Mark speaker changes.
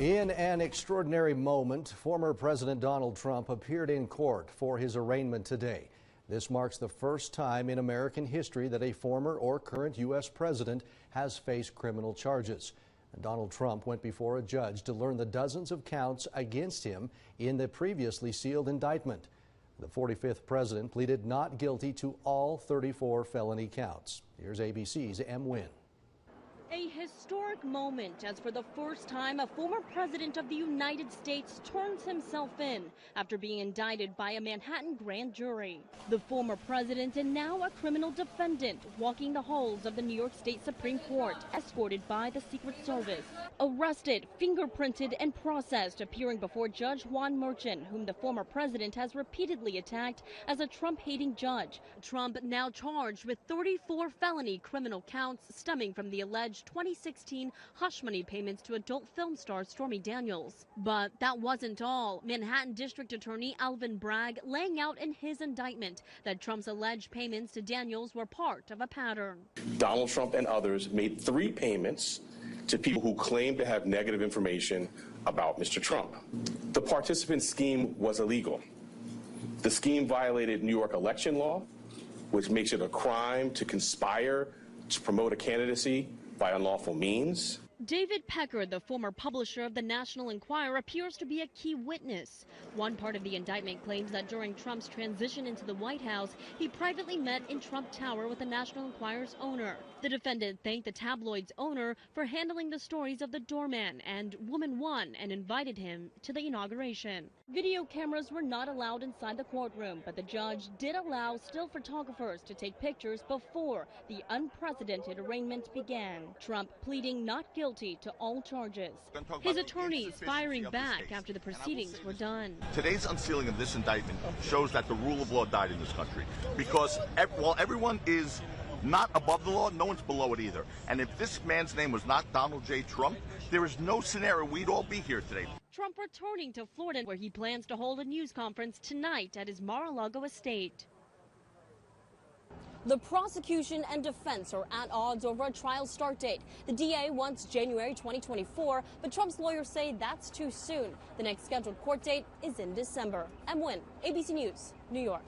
Speaker 1: In an extraordinary moment, former President Donald Trump appeared in court for his arraignment today. This marks the first time in American history that a former or current U.S. president has faced criminal charges. Donald Trump went before a judge to learn the dozens of counts against him in the previously sealed indictment. The 45th president pleaded not guilty to all 34 felony counts. Here's ABC's M. Wynn.
Speaker 2: A historic moment as for the first time a former president of the United States turns himself in after being indicted by a Manhattan grand jury. The former president and now a criminal defendant walking the halls of the New York State Supreme Court, escorted by the Secret Service. Arrested, fingerprinted, and processed, appearing before Judge Juan Merchan, whom the former president has repeatedly attacked as a Trump-hating judge. Trump now charged with 34 felony criminal counts stemming from the alleged 2016 hush money payments to adult film star Stormy Daniels. But that wasn't all. Manhattan District Attorney Alvin Bragg laying out in his indictment that Trump's alleged payments to Daniels were part of a pattern.
Speaker 3: Donald Trump and others made 3 payments to people who claimed to have negative information about Mr. Trump. The participant scheme was illegal. The scheme violated New York election law, which makes it a crime to conspire to promote a candidacy by unlawful means.
Speaker 2: David Pecker, the former publisher of the National Enquirer, appears to be a key witness. One part of the indictment claims that during Trump's transition into the White House, he privately met in Trump Tower with the National Enquirer's owner. The defendant thanked the tabloid's owner for handling the stories of the doorman and Woman One and invited him to the inauguration. Video cameras were not allowed inside the courtroom, but the judge did allow still photographers to take pictures before the unprecedented arraignment began. Trump pleading not guilty to all charges. His attorneys firing back after the proceedings were done.
Speaker 4: Today's unsealing of this indictment shows that the rule of law died in this country, because while everyone is not above the law, no one's below it either. And if this man's name was not Donald J. Trump, there is no scenario we'd all be here today.
Speaker 2: Trump returning to Florida, where he plans to hold a news conference tonight at his Mar-a-Lago estate. The prosecution and defense are at odds over a trial start date. The DA wants January 2024, but Trump's lawyers say that's too soon. The next scheduled court date is in December. M. Wynn, ABC News, New York.